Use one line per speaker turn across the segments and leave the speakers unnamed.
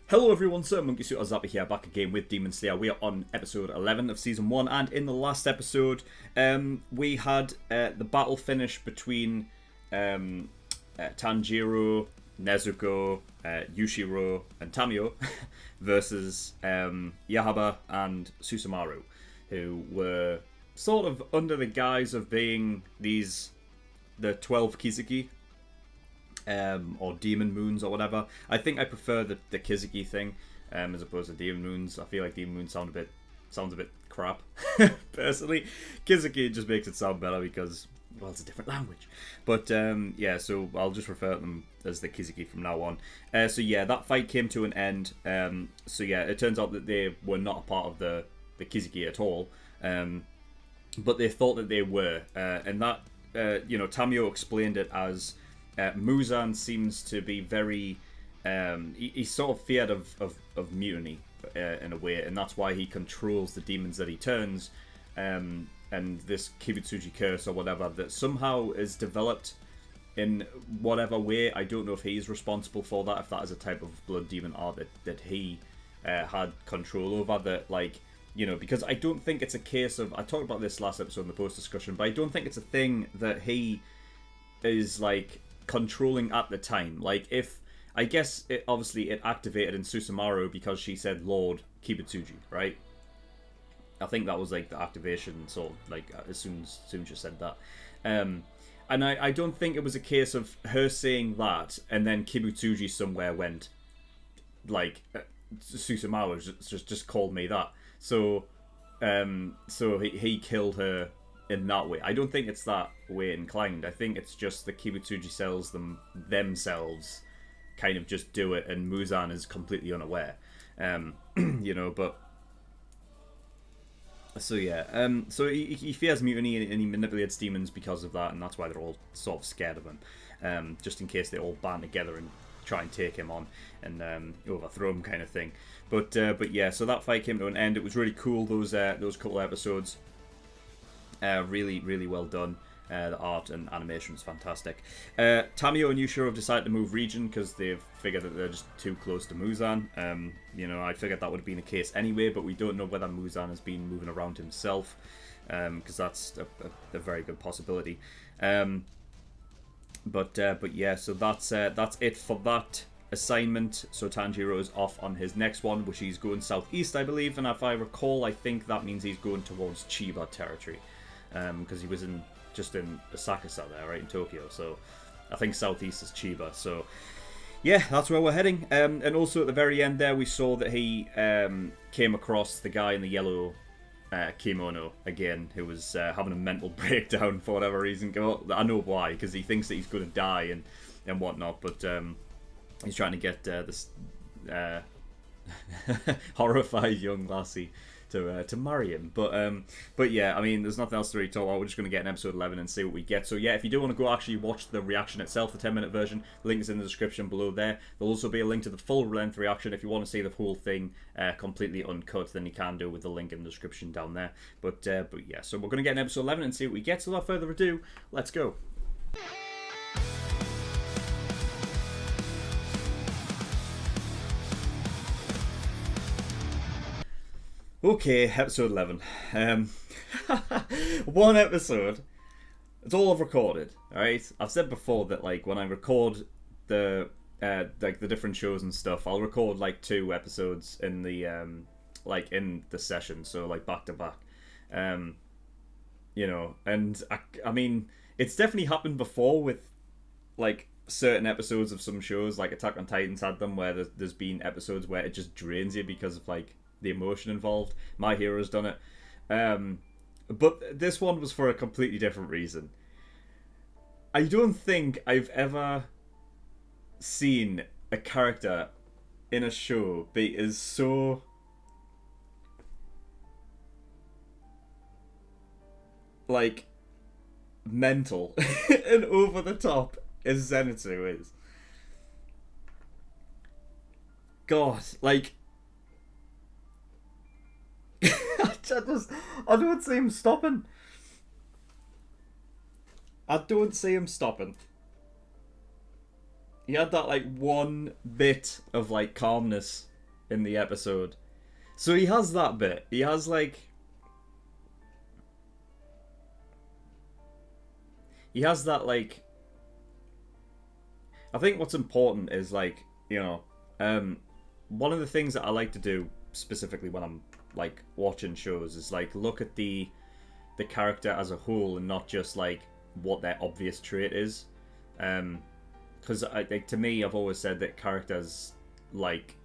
Hello everyone, SirMonkeySuit Zappy here, back again with Demon Slayer. We are on episode 11 of season 1, and in the last episode, we had the battle finish between Tanjiro, Nezuko, Yushiro, and Tamiyo versus Yahaba and Susumaru, who were sort of under the guise of being the 12 Kizuki. Or demon moons or whatever. I think I prefer the Kizuki thing as opposed to demon moons. I feel like demon moons sounds a bit crap. Personally, Kizuki just makes it sound better because, well, it's a different language. But yeah, so I'll just refer to them as the Kizuki from now on. So yeah, that fight came to an end. So yeah, it turns out that they were not a part of the Kizuki at all, but they thought that they were, and that Tamiyo explained it as. Muzan seems to be very... he's sort of feared of mutiny in a way, and that's why he controls the demons that he turns. And this Kibutsuji curse or whatever that somehow is developed in whatever way. I don't know if he's responsible for that, if that is a type of blood demon art that he had control over. That, like, because I don't think it's a case of... I talked about this last episode in the post-discussion, but I don't think it's a thing that he is, like... controlling at the time. Like, if I guess it activated in Susumaru because she said Lord Kibutsuji, right? I think that was like the activation, sort of like as soon as she said that. And I don't think it was a case of her saying that and then Kibutsuji somewhere went like Susumaru just called me that. So he killed her in that way. I don't think it's that way inclined. I think it's just the Kibutsuji cells themselves kind of just do it, and Muzan is completely unaware. But so yeah, so he fears mutiny and he manipulates demons because of that, and that's why they're all sort of scared of him, just in case they all band together and try and take him on and overthrow him, kind of thing. But yeah, so that fight came to an end. It was really cool, those couple episodes. Really, really well done. The art and animation was fantastic. Tamiyo and Yushiro have decided to move region because they've figured that they're just too close to Muzan. I figured that would have been the case anyway, but we don't know whether Muzan has been moving around himself, because that's a very good possibility. But yeah, so that's it for that assignment. So Tanjiro is off on his next one, which he's going southeast, I believe, and if I recall, I think that means he's going towards Chiba territory. Because he was in Asakusa there, right, in Tokyo. So I think southeast is Chiba. So yeah, that's where we're heading. And also at the very end there, we saw that he came across the guy in the yellow kimono again, who was having a mental breakdown for whatever reason. I know why, because he thinks that he's going to die and whatnot. But he's trying to get this horrified young lassie to marry him. But yeah, I mean, there's nothing else to really talk about. We're just going to get in episode 11 and see what we get. So yeah, if you do want to go actually watch the reaction itself, the 10-minute version, the link is in the description below there. There'll also be a link to the full length reaction. If you want to see the whole thing completely uncut, then you can do with the link in the description down there. But yeah, so we're going to get in episode 11 and see what we get. So without further ado, let's go. Okay, episode 11. One episode. It's all I've recorded, alright? I've said before that, like, when I record the different shows and stuff, I'll record, like, 2 episodes in the, in the session, so, like, back to back. And, I mean, it's definitely happened before with, like, certain episodes of some shows, like Attack on Titan's had them, where there's been episodes where it just drains you because of, like, the emotion involved. My Hero's done it. But this one was for a completely different reason. I don't think I've ever seen a character in a show be as so like mental and over the top as Zenitsu is. God, like I don't see him stopping. I don't see him stopping. He had that like one bit of like calmness in the episode. So he has that bit. He has like he has that like I think what's important is like, you know, one of the things that I like to do specifically when I'm like watching shows is like look at the character as a whole and not just like what their obvious trait is. Because like to me, I've always said that characters like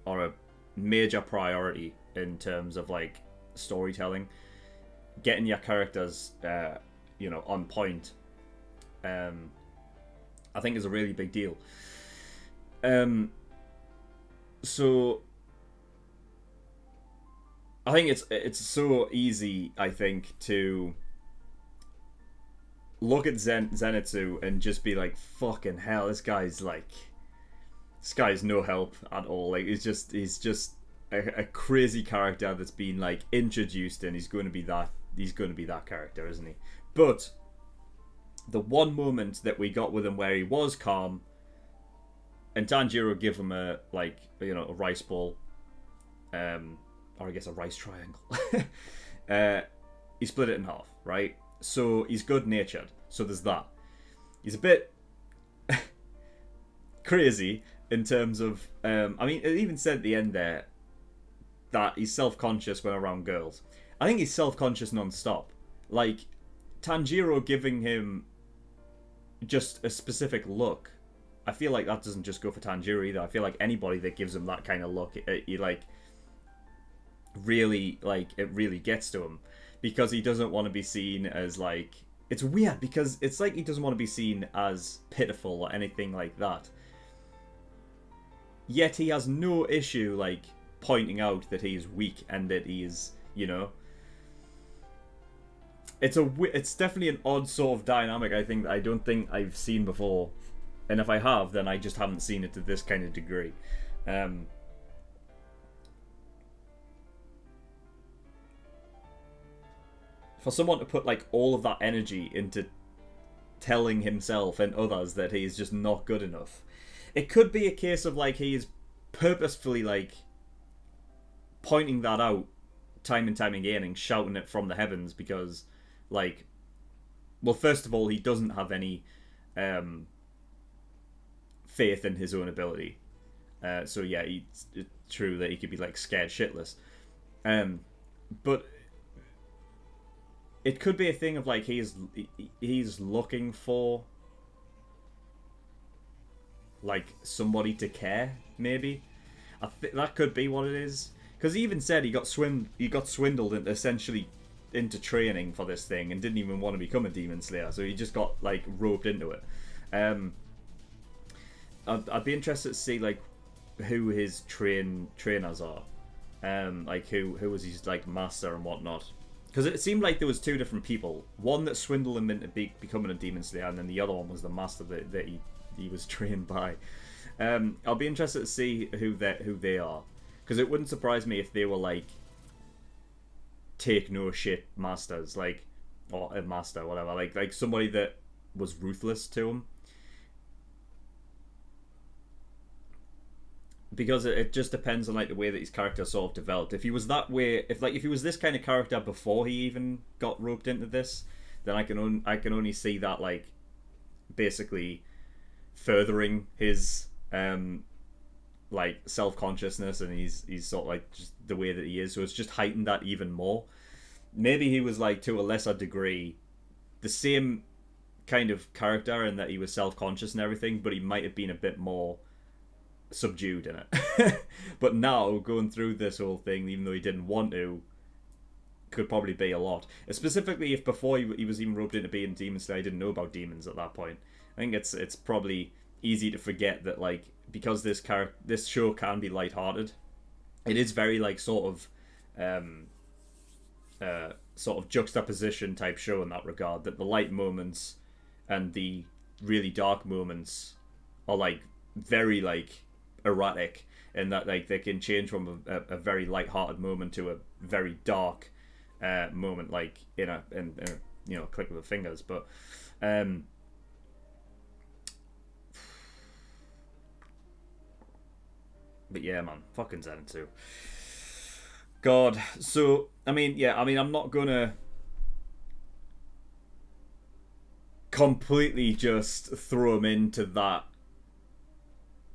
are a major priority in terms of like storytelling. Getting your characters, you know, on point, I think is a really big deal. So I think it's so easy, I think, to look at Zenitsu and just be like, fucking hell, this guy's no help at all. Like he's just a crazy character that's been like introduced, and he's going to be that character, isn't he? But the one moment that we got with him where he was calm, and Tanjiro give him a like, you know, a rice ball, or I guess a rice triangle. He split it in half, right? So he's good-natured. So there's that. He's a bit crazy in terms of, I mean, it even said at the end there that he's self-conscious when around girls. I think he's self-conscious non-stop. Like, Tanjiro giving him just a specific look, I feel like that doesn't just go for Tanjiro either. I feel like anybody that gives him that kind of look, it like really, like, it really gets to him, because he doesn't want to be seen as like, it's weird because it's like he doesn't want to be seen as pitiful or anything like that, yet he has no issue like pointing out that he is weak and that he is, you know, it's definitely an odd sort of dynamic, I think, that I don't think I've seen before, and if I have, then I just haven't seen it to this kind of degree. For someone to put like all of that energy into telling himself and others that he is just not good enough, it could be a case of like he is purposefully like pointing that out time and time again and shouting it from the heavens because, like, well, first of all, he doesn't have any faith in his own ability. So yeah, it's true that he could be like scared shitless. But it could be a thing of like he's looking for like somebody to care. Maybe that could be what it is. Because he even said he got swindled into essentially into training for this thing and didn't even want to become a demon slayer. So he just got like roped into it. I'd be interested to see like who his trainers are, like who was his like master and whatnot. Because it seemed like there was two different people. One that swindled him into becoming a demon slayer, and then the other one was the master that he was trained by. I'll be interested to see who they are, because it wouldn't surprise me if they were like take no shit masters, like, or a master, whatever, like somebody that was ruthless to him. Because it just depends on like the way that his character sort of developed. If he was that way, if he was this kind of character before he even got roped into this, then I can only see that like basically furthering his like self-consciousness, and he's sort of like just the way that he is. So it's just heightened that even more. Maybe he was like to a lesser degree the same kind of character in that he was self-conscious and everything, but he might have been a bit more subdued in it. But now going through this whole thing, even though he didn't want to, could probably be a lot. Specifically if before he was even roped into being demon slayer, he didn't know about demons at that point. I think it's probably easy to forget that, like, because this show can be lighthearted, it is very like sort of juxtaposition type show in that regard, that the light moments and the really dark moments are like very like erratic, in that like they can change from a very light-hearted moment to a very dark moment, like in a you know, click of the fingers. But But yeah, man, fucking Zenitsu. God. So I mean, I'm not gonna completely just throw him into that,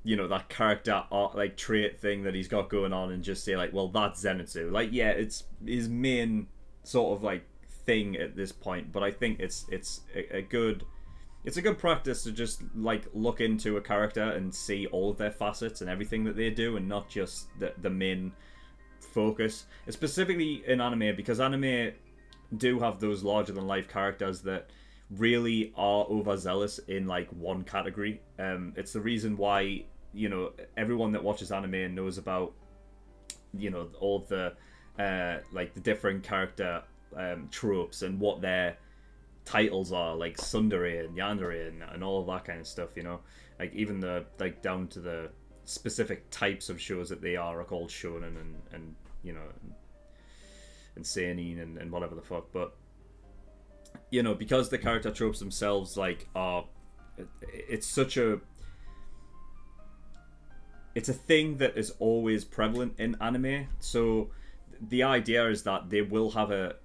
that character art, like trait thing that he's got going on, and just say like, well, that's Zenitsu. Like, yeah, it's his main sort of like thing at this point, but I think it's a good practice to just like look into a character and see all of their facets and everything that they do, and not just the main focus. Specifically in anime, because anime do have those larger than life characters that really are overzealous in like one category. It's the reason why everyone that watches anime knows about all the like the different character tropes and what their titles are, like tsundere and yandere and all of that kind of stuff. Like even the like down to the specific types of shows that they are called shonen and and seinen and whatever the fuck. But because the character tropes themselves like are, it's a thing that is always prevalent in anime. So the idea is that they will have a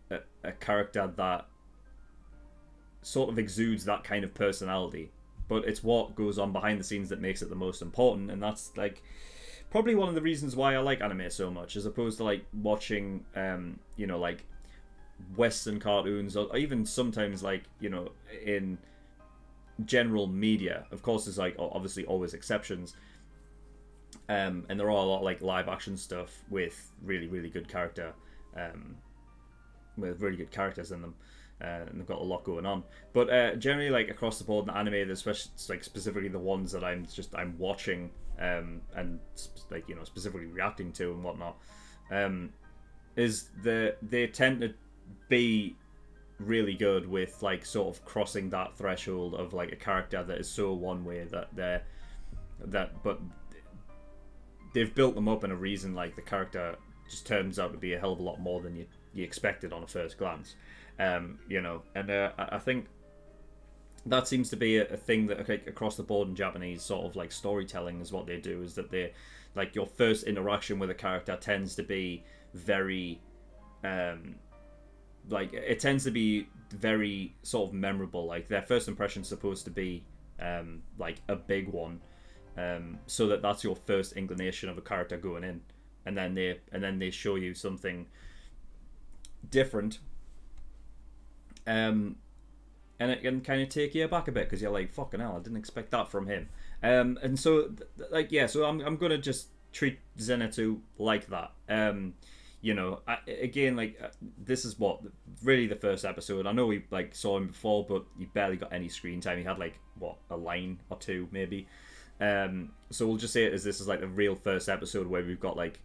character that sort of exudes that kind of personality, but it's what goes on behind the scenes that makes it the most important. And that's like probably one of the reasons why I like anime so much, as opposed to like watching like Western cartoons, or even sometimes like in general media. Of course there's like obviously always exceptions, and there are a lot of like live action stuff with really really good character, with really good characters in them, and they've got a lot going on. But generally, like across the board in anime, especially like specifically the ones that I'm watching, and like specifically reacting to and whatnot, is they tend to be really good with like sort of crossing that threshold of like a character that is so one way but they've built them up in a reason like the character just turns out to be a hell of a lot more than you expected on a first glance. And I think that seems to be a thing that across the board in Japanese sort of like storytelling is what they do, is that they like your first interaction with a character tends to be very like it tends to be very sort of memorable. Like their first impression is supposed to be like a big one, so that's your first inclination of a character going in, and then they show you something different, and it can kind of take you aback a bit because you're like, fucking hell, I didn't expect that from him. And so like yeah, so I'm gonna just treat Zenitsu like that. This is what really the first episode. I know we like saw him before, but he barely got any screen time. He had like a line or two maybe. So we'll just say it as this is like the real first episode where we've got like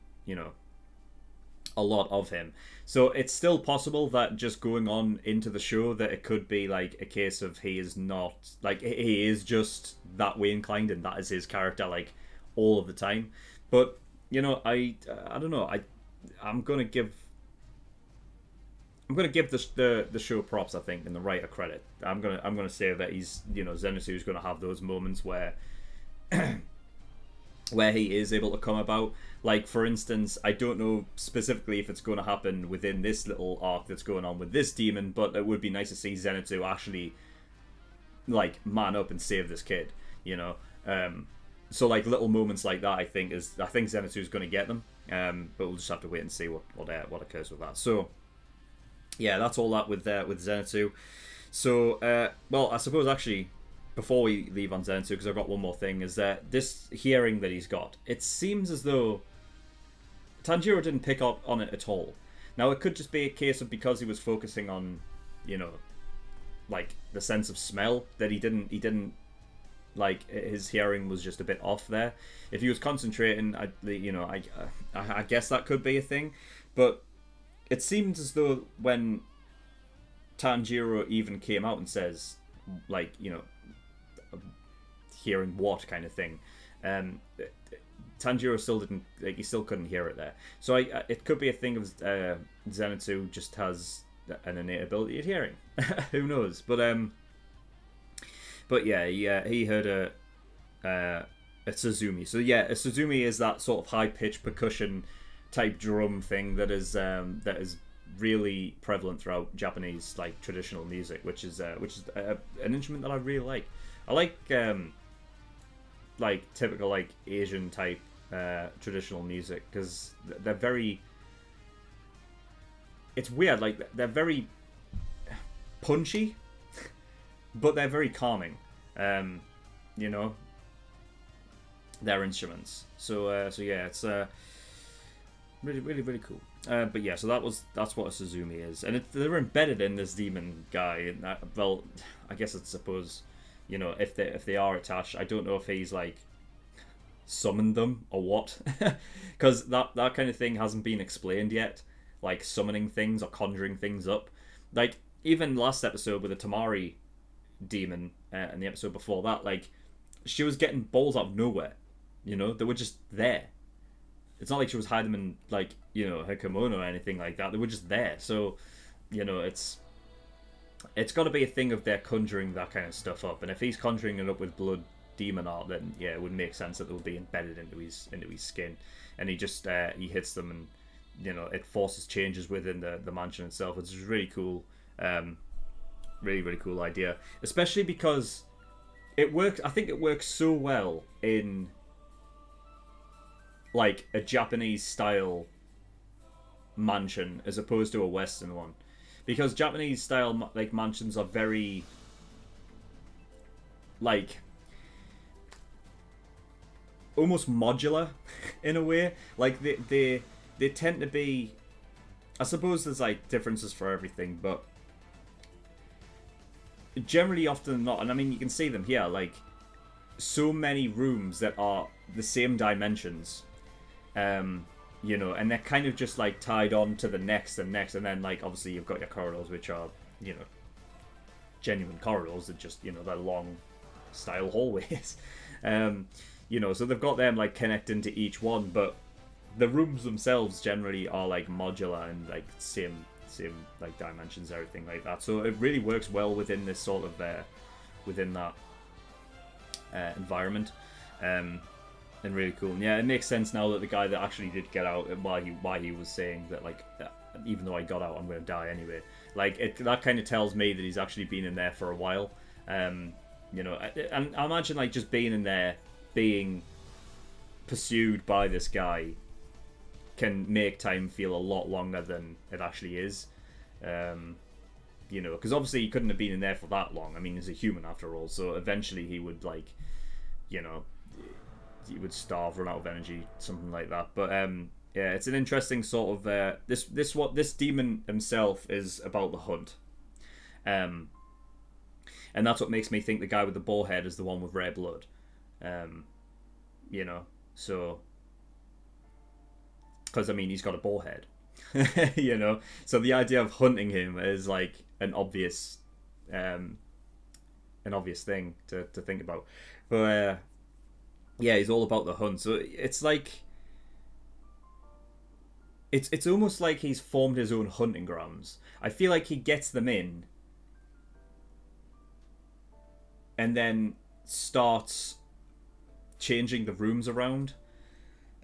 a lot of him. So it's still possible that just going on into the show that it could be like a case of he is not like he is just that way inclined and that is his character like all of the time. But I don't know. I'm gonna give the show props, I think, and the writer credit. I'm gonna say that he's Zenitsu's gonna have those moments where where he is able to come about. Like for instance, I don't know specifically if it's going to happen within this little arc that's going on with this demon, but it would be nice to see Zenitsu actually like man up and save this kid. So like little moments like that, I think Zenitsu's going to get them. But we'll just have to wait and see what occurs with that. So yeah, that's all that with Zenitsu. So well, I suppose actually before we leave on Zenitsu, because I've got one more thing, is that this hearing that he's got, it seems as though Tanjiro didn't pick up on it at all. Now it could just be a case of because he was focusing on like the sense of smell, that he didn't like his hearing was just a bit off there. If he was concentrating, I guess that could be a thing. But it seems as though when Tanjiro even came out and says like hearing what kind of thing, Tanjiro still didn't, like, he still couldn't hear it there. So it could be a thing of Zenitsu just has an innate ability at hearing. Who knows? But yeah, he heard a Tsuzumi. So yeah, a Tsuzumi is that sort of high pitched percussion type drum thing that is really prevalent throughout Japanese like traditional music, which is an instrument that I really like. I like typical like Asian type traditional music because they're very. It's weird, like they're very punchy, but they're very calming. You know, their instruments. So yeah, it's really really really cool. But yeah, so that's what a Tsuzumi is, and they're embedded in this demon guy. And well, I guess it's suppose, you know, if they are attached, I don't know if he's like summoned them or what, because that kind of thing hasn't been explained yet. Like summoning things or conjuring things up, like even last episode with the Tamari demon, and the episode before that, like she was getting balls out of nowhere. You know, they were just there. It's not like she was hiding them in, like, you know, her kimono or anything like that. They were just there. So, you know, it's got to be a thing of they're conjuring that kind of stuff up. And if he's conjuring it up with blood demon art, then yeah, it would make sense that it would be embedded into his skin. And he just he hits them, and you know, it forces changes within the mansion itself. It's really cool. Really really cool idea, especially because it works. I think it works so well in like a Japanese style mansion as opposed to a Western one, because Japanese style like mansions are very like almost modular in a way. Like they tend to be, I suppose there's like differences for everything, but generally often than not, and I mean you can see them here, like so many rooms that are the same dimensions, you know, and they're kind of just like tied on to the next and next, and then like obviously you've got your corridors, which are, you know, genuine corridors that just, you know, they're long style hallways. You know, so they've got them like connecting to each one, but the rooms themselves generally are like modular and like same like dimensions, everything like that. So it really works well within this sort of within that environment, and really cool. And yeah, it makes sense now that the guy that actually did get out, why he was saying that, like, even though I got out, I'm going to die anyway. Like that kind of tells me that he's actually been in there for a while. You know, and I imagine like just being in there, being pursued by this guy, can make time feel a lot longer than it actually is. You know, because obviously he couldn't have been in there for that long. I mean, he's a human after all, so eventually he would, like, you know, he would starve, run out of energy, something like that. But yeah, it's an interesting sort of this demon himself is about the hunt, and that's what makes me think the guy with the boar head is the one with rare blood. You know, so because I mean he's got a boar head. You know, so the idea of hunting him is like an obvious thing to think about. But yeah, he's all about the hunt. So it's like it's almost like he's formed his own hunting grounds. I feel like he gets them in and then starts changing the rooms around,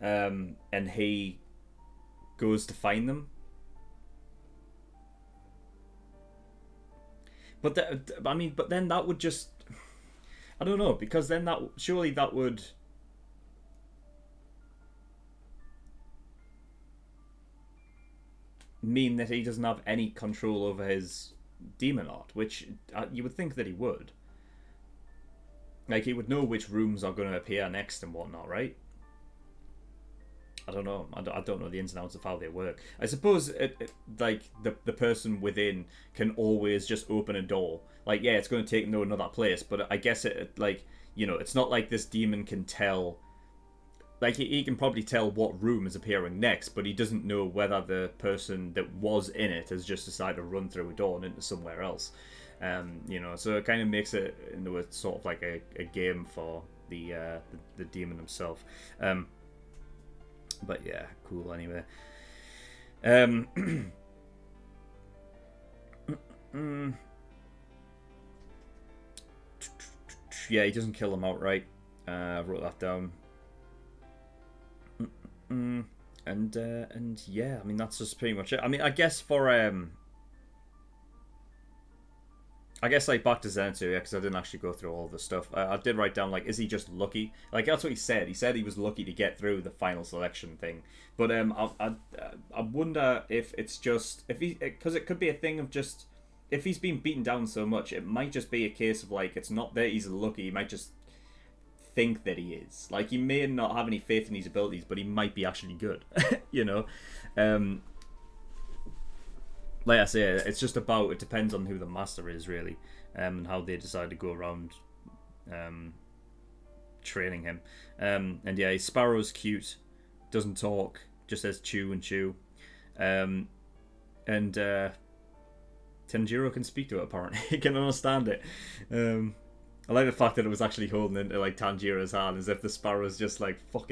and he goes to find them. But but then that would just, I don't know, because then that surely that would mean that he doesn't have any control over his demon art, which you would think that he would. Like, he would know which rooms are going to appear next and whatnot, right? I don't know. I don't know the ins and outs of how they work. I suppose like the person within can always just open a door. Like, yeah, it's going to take them to another place, but I guess it like, you know, it's not like this demon can tell. Like, he can probably tell what room is appearing next, but he doesn't know whether the person that was in it has just decided to run through a door and into somewhere else. You know, so it kind of makes it into a sort of like a game for the demon himself. But yeah, cool anyway. Yeah, he doesn't kill him outright. I wrote that down. And yeah, I mean that's just pretty much it. I mean, I guess for I guess like back to Zenitsu, yeah, because I didn't actually go through all the stuff. I did write down like, is he just lucky? Like that's what he said. He said he was lucky to get through the final selection thing. But I wonder if it's just if he, because it could be a thing of just if he's been beaten down so much, it might just be a case of like it's not that he's lucky. He might just think that he is. Like he may not have any faith in his abilities, but he might be actually good. You know. Like I say, it's just about, it depends on who the master is, really, and how they decide to go around training him. And yeah, Sparrow's cute, doesn't talk, just says chew and chew. And Tanjiro can speak to it, apparently. He can understand it. I like the fact that it was actually holding into like Tanjiro's hand, as if the Sparrow's just like, fuck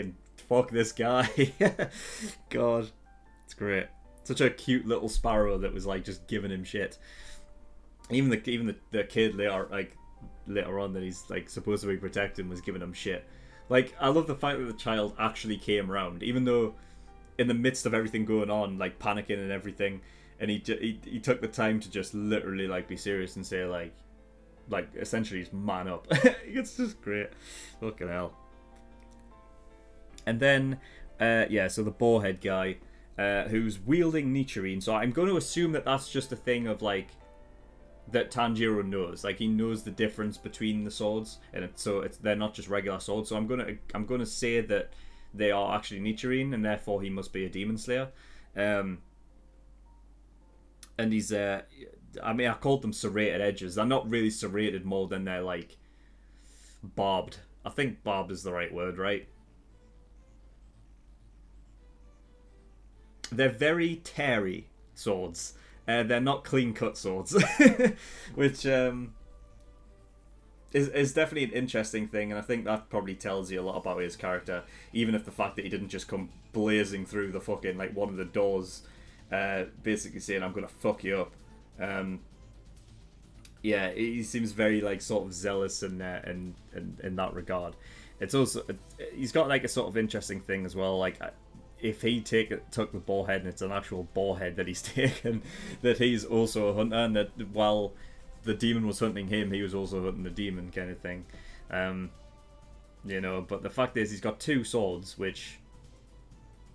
this guy. God, it's great. Such a cute little sparrow that was like just giving him shit. Even the kid later on that he's like supposed to be protecting was giving him shit. Like I love the fact that the child actually came around, even though in the midst of everything going on, like panicking and everything, and he took the time to just literally like be serious and say like essentially just man up. It's just great. Fucking hell. And then so the boarhead guy. Who's wielding Nichirin. So I'm going to assume that that's just a thing of like that Tanjiro knows. Like he knows the difference between the swords, and they're not just regular swords. So I'm gonna say that they are actually Nichirin, and therefore he must be a demon slayer. And he's I mean I called them serrated edges. They're not really serrated more than they're like barbed. I think barbed is the right word, right? They're very teary swords. They're not clean-cut swords, which is definitely an interesting thing, and I think that probably tells you a lot about his character, even if the fact that he didn't just come blazing through the fucking, like, one of the doors, basically saying, I'm gonna fuck you up. Yeah, he seems very, like, sort of zealous in that regard. It's also, he's got, like, a sort of interesting thing as well, like, if he took the boarhead and it's an actual boarhead that he's taken, that he's also a hunter, and that while the demon was hunting him, he was also hunting the demon, kind of thing. You know, but the fact is he's got two swords, which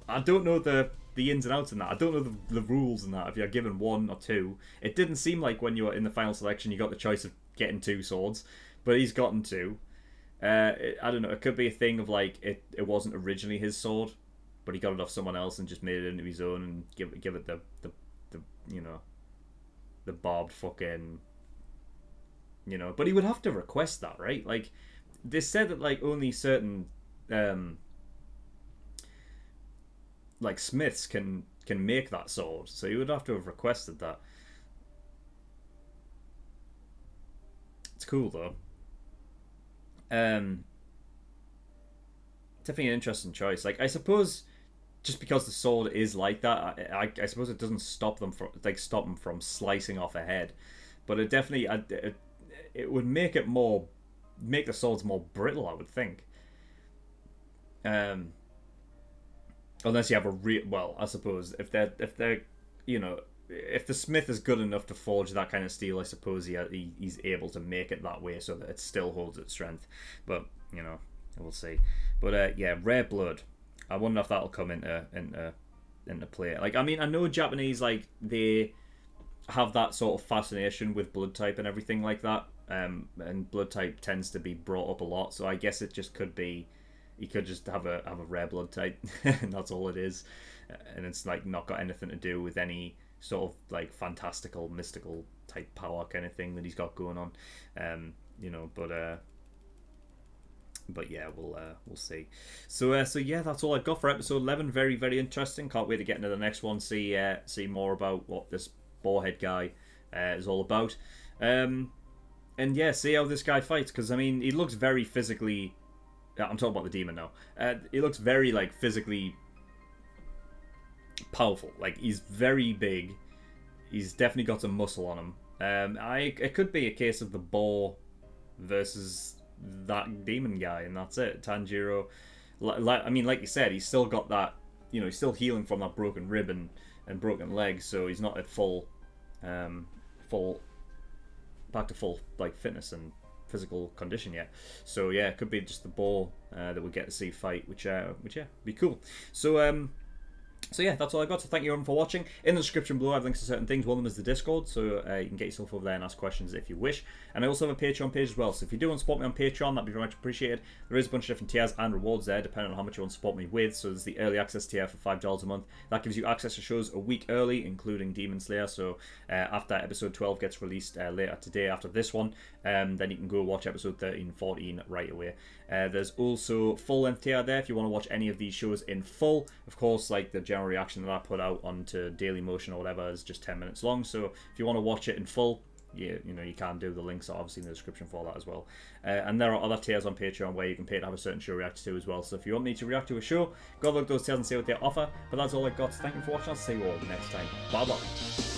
I don't know the ins and outs in that. I don't know the rules in that, if you're given one or two. It didn't seem like when you were in the final selection you got the choice of getting two swords, but he's gotten two. I don't know, it could be a thing of like it wasn't originally his sword, but he got it off someone else and just made it into his own and give it the you know, the barbed fucking, you know. But he would have to request that, right? Like they said that like only certain like smiths can make that sword, so he would have to have requested that. It's cool though. Definitely an interesting choice. Like I suppose just because the sword is like that, I suppose it doesn't stop them from slicing off a head, but it definitely it would make the swords more brittle, I would think. Unless you have I suppose if they're you know, if the smith is good enough to forge that kind of steel, I suppose he's able to make it that way so that it still holds its strength. But you know, we'll see. But yeah, rare blood. I wonder if that'll come into play. Like, I mean, I know Japanese, like, they have that sort of fascination with blood type and everything like that. And blood type tends to be brought up a lot. So I guess it just could be, you could just have a rare blood type, and that's all it is. And it's like not got anything to do with any sort of like fantastical, mystical type power kind of thing that he's got going on. You know, but yeah, we'll see. So yeah, that's all I've got for episode 11. Very, very interesting. Can't wait to get into the next one. See more about what this boarhead guy is all about. And yeah, see how this guy fights, because I mean, he looks very physically. I'm talking about the demon now. He looks very like physically powerful. Like he's very big. He's definitely got some muscle on him. It could be a case of the boar versus that demon guy, and that's it. Tanjiro, I mean, like you said, he's still got that, he's still healing from that broken rib and broken leg, so he's not at full back to full like fitness and physical condition yet. So yeah, it could be just the Boar that we get to see fight, which be cool. So yeah, that's all I got. So thank you everyone for watching. In the description below, I have links to certain things. One of them is the Discord, so you can get yourself over there and ask questions if you wish. And I also have a Patreon page as well. So if you do want to support me on Patreon, that'd be very much appreciated. There is a bunch of different tiers and rewards there, depending on how much you want to support me with. So there's the early access tier for $5 a month. That gives you access to shows a week early, including Demon Slayer. So after episode 12 gets released later today, after this one, then you can go watch episode 13 and 14 right away. There's also full-length tier there if you want to watch any of these shows in full. Of course, like the general reaction that I put out onto Daily Motion or whatever is just 10 minutes long. So if you want to watch it in full, you can do. The links are obviously in the description for that as well. And there are other tiers on Patreon where you can pay to have a certain show reacted to as well. So if you want me to react to a show, go look at those tiers and see what they offer. But that's all I've got. So thank you for watching. I'll see you all next time. Bye bye.